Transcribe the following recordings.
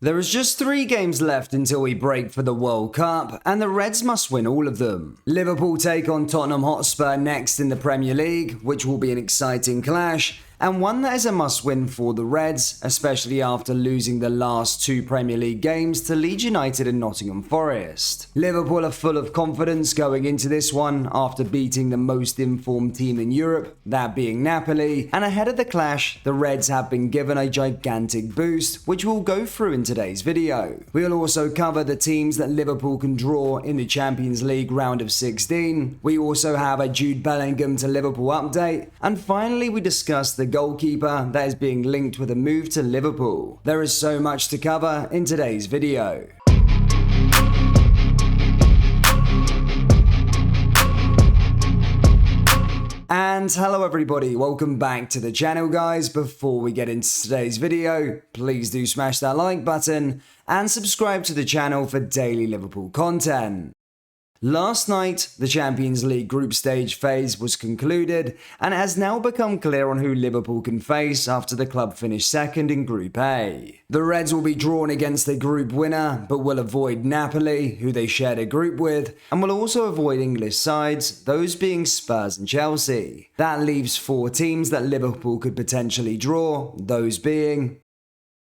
There is just 3 games left until we break for the World Cup, and the Reds must win all of them. Liverpool take on Tottenham Hotspur next in the Premier League, which will be an exciting clash, and one that is a must-win for the Reds, especially after losing the last 2 Premier League games to Leeds United and Nottingham Forest. Liverpool are full of confidence going into this one after beating the most informed team in Europe, that being Napoli, and ahead of the clash, the Reds have been given a gigantic boost, which we'll go through in today's video. We'll also cover the teams that Liverpool can draw in the Champions League round of 16. We also have a Jude Bellingham to Liverpool update, and finally we discuss the goalkeeper that is being linked with a move to Liverpool. There is so much to cover in today's video. And hello everybody, welcome back to the channel guys. Before we get into today's video, please do smash that like button and subscribe to the channel for daily Liverpool content. Last night, the Champions League group stage phase was concluded, and it has now become clear on who Liverpool can face after the club finished second in Group A. The Reds will be drawn against a group winner, but will avoid Napoli, who they shared a group with, and will also avoid English sides, those being Spurs and Chelsea. That leaves 4 teams that Liverpool could potentially draw, those being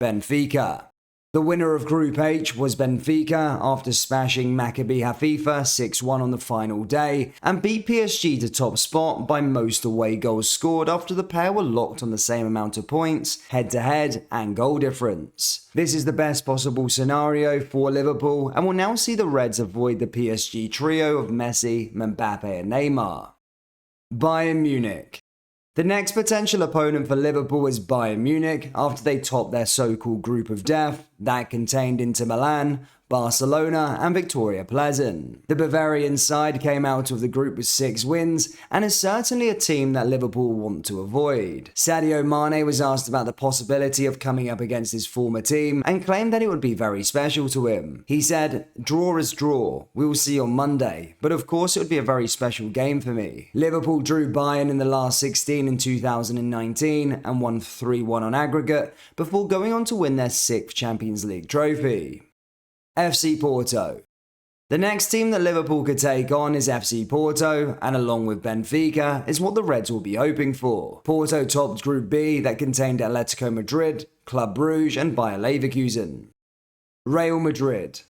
Benfica. The winner of Group H was Benfica after smashing Maccabi Haifa 6-1 on the final day and beat PSG to top spot by most away goals scored after the pair were locked on the same amount of points, head-to-head and goal difference. This is the best possible scenario for Liverpool and will now see the Reds avoid the PSG trio of Messi, Mbappe and Neymar. Bayern Munich. The next potential opponent for Liverpool is Bayern Munich after they topped their so-called group of death that contained Inter Milan, Barcelona and Victoria Pleasant. The Bavarian side came out of the group with 6 wins and is certainly a team that Liverpool want to avoid. Sadio Mane was asked about the possibility of coming up against his former team and claimed that it would be very special to him. He said, "Draw is draw, we will see on Monday, but of course it would be a very special game for me." Liverpool drew Bayern in the last 16 in 2019 and won 3-1 on aggregate before going on to win their 6th Champions League trophy. FC Porto. The next team that Liverpool could take on is FC Porto, and along with Benfica is what the Reds will be hoping for. Porto topped Group B that contained Atletico Madrid, Club Brugge and Bayer Leverkusen. Real Madrid.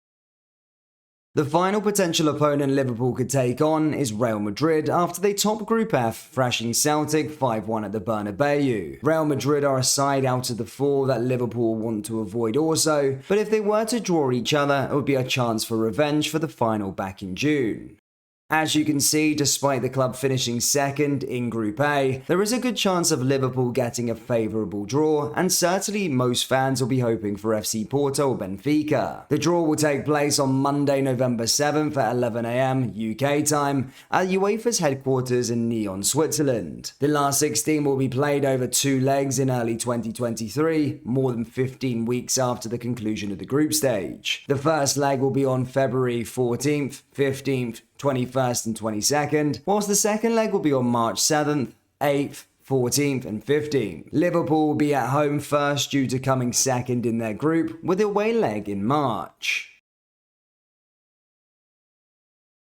The final potential opponent Liverpool could take on is Real Madrid after they topped Group F, thrashing Celtic 5-1 at the Bernabeu. Real Madrid are a side out of the 4 that Liverpool want to avoid also, but if they were to draw each other, it would be a chance for revenge for the final back in June. As you can see, despite the club finishing second in Group A, there is a good chance of Liverpool getting a favourable draw, and certainly most fans will be hoping for FC Porto or Benfica. The draw will take place on Monday, November 7th at 11 AM UK time at UEFA's headquarters in Nyon, Switzerland. The last 16 will be played over 2 legs in early 2023, more than 15 weeks after the conclusion of the group stage. The first leg will be on February 14th, 15th, 21st and 22nd, whilst the second leg will be on March 7th, 8th, 14th and 15th. Liverpool will be at home first due to coming second in their group, with the away leg in March.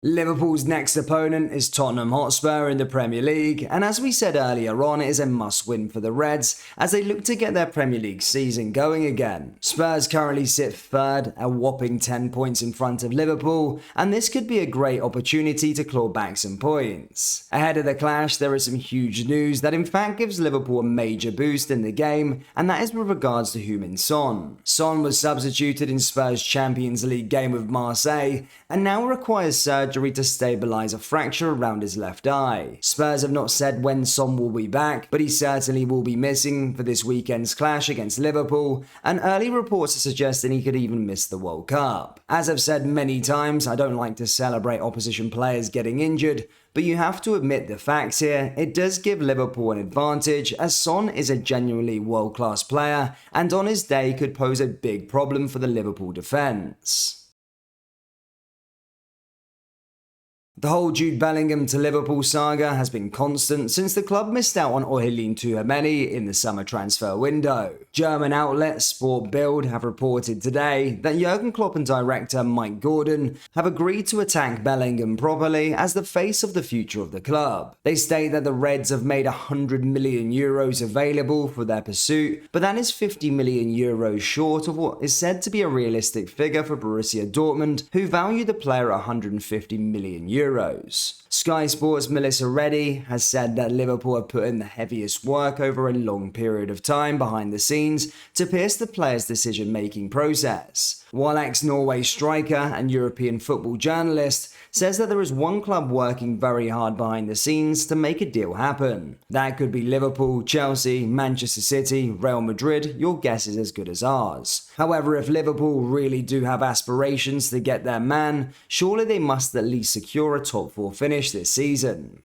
Liverpool's next opponent is Tottenham Hotspur in the Premier League, and as we said earlier on, it is a must-win for the Reds as they look to get their Premier League season going again. Spurs currently sit third, a whopping 10 points in front of Liverpool, and this could be a great opportunity to claw back some points. Ahead of the clash, there is some huge news that in fact gives Liverpool a major boost in the game, and that is with regards to Heung-min Son. Son was substituted in Spurs' Champions League game with Marseille, and now requires surgery to stabilise a fracture around his left eye. Spurs have not said when Son will be back, but he certainly will be missing for this weekend's clash against Liverpool, and early reports are suggesting he could even miss the World Cup. As I've said many times, I don't like to celebrate opposition players getting injured, but you have to admit the facts here. It does give Liverpool an advantage as Son is a genuinely world-class player and on his day could pose a big problem for the Liverpool defence. The whole Jude Bellingham to Liverpool saga has been constant since the club missed out on Orhelin Tchouameni in the summer transfer window. German outlet Sport Bild have reported today that Jurgen Klopp and director Mike Gordon have agreed to attack Bellingham properly as the face of the future of the club. They state that the Reds have made €100 million available for their pursuit, but that is €50 million short of what is said to be a realistic figure for Borussia Dortmund, who value the player at €150 million. Sky Sports' Melissa Reddy has said that Liverpool have put in the heaviest work over a long period of time behind the scenes to pierce the player's decision-making process. While ex-Norway striker and European football journalist says that there is one club working very hard behind the scenes to make a deal happen. That could be Liverpool, Chelsea, Manchester City, Real Madrid. Your guess is as good as ours. However, if Liverpool really do have aspirations to get their man, surely they must at least secure a top 4 finish this season.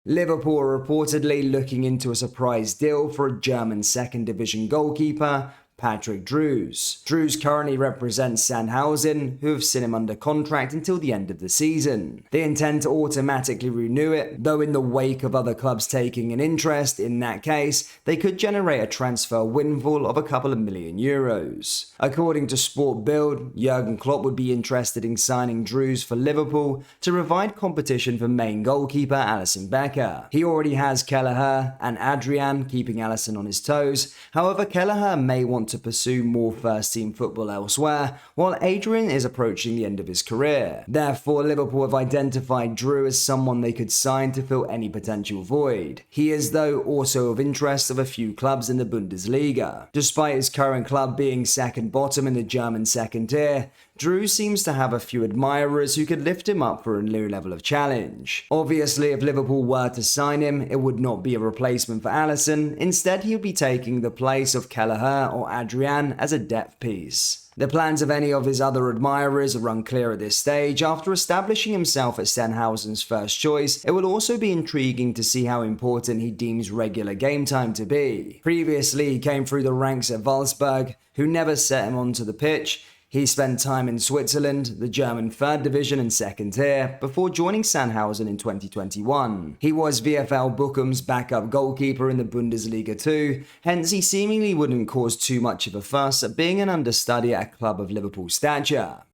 Liverpool are reportedly looking into a surprise deal for a German second division goalkeeper, Patrick Drews. Drews currently represents Sandhausen, who have seen him under contract until the end of the season. They intend to automatically renew it, though in the wake of other clubs taking an interest in that case, they could generate a transfer windfall of a couple of million euros. According to Sport Bild, Jurgen Klopp would be interested in signing Drews for Liverpool to provide competition for main goalkeeper Alisson Becker. He already has Kelleher and Adrian keeping Alisson on his toes. However, Kelleher may want to pursue more first-team football elsewhere, while Adrian is approaching the end of his career. Therefore, Liverpool have identified Drew as someone they could sign to fill any potential void. He is, though, also of interest of a few clubs in the Bundesliga. Despite his current club being second bottom in the German second tier, Drew seems to have a few admirers who could lift him up for a new level of challenge. Obviously, if Liverpool were to sign him, it would not be a replacement for Alisson. Instead, he would be taking the place of Kelleher or Adrian as a depth piece. The plans of any of his other admirers are unclear at this stage. After establishing himself as Sennhausen's first choice, it will also be intriguing to see how important he deems regular game time to be. Previously, he came through the ranks at Wolfsburg, who never set him onto the pitch. He spent time in Switzerland, the German third division and second tier, before joining Sandhausen in 2021. He was VfL Bochum's backup goalkeeper in the Bundesliga too, hence he seemingly wouldn't cause too much of a fuss at being an understudy at a club of Liverpool stature.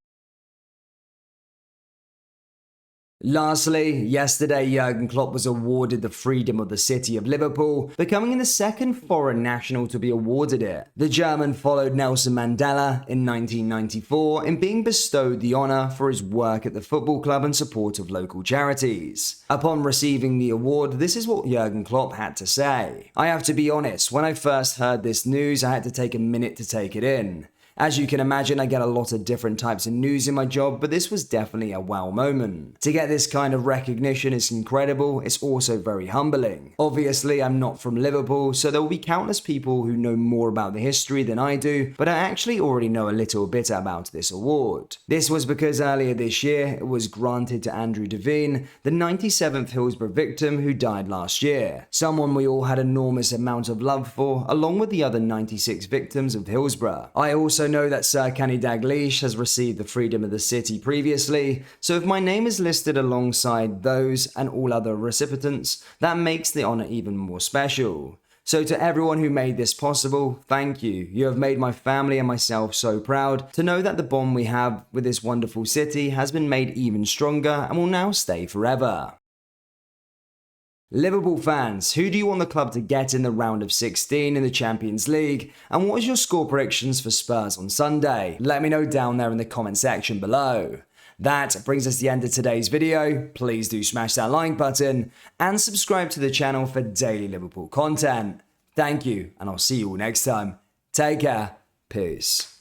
Lastly, yesterday Jurgen Klopp was awarded the Freedom of the City of Liverpool, becoming the second foreign national to be awarded it. The German followed Nelson Mandela in 1994 in being bestowed the honour for his work at the football club and support of local charities. Upon receiving the award, this is what Jurgen Klopp had to say. "I have to be honest, when I first heard this news, I had to take a minute to take it in. As you can imagine, I get a lot of different types of news in my job, but this was definitely a wow moment. To get this kind of recognition is incredible, it's also very humbling. Obviously, I'm not from Liverpool, so there will be countless people who know more about the history than I do, but I actually already know a little bit about this award. This was because earlier this year, it was granted to Andrew Devine, the 97th Hillsborough victim who died last year. Someone we all had enormous amount of love for, along with the other 96 victims of Hillsborough. I also know that Sir Kenny Dalglish has received the Freedom of the City previously, so if my name is listed alongside those and all other recipients, that makes the honour even more special. So to everyone who made this possible, thank you. You have made my family and myself so proud to know that the bond we have with this wonderful city has been made even stronger and will now stay forever." Liverpool fans, who do you want the club to get in the round of 16 in the Champions League? And what is your score predictions for Spurs on Sunday? Let me know down there in the comment section below. That brings us to the end of today's video. Please do smash that like button and subscribe to the channel for daily Liverpool content. Thank you, and I'll see you all next time. Take care. Peace.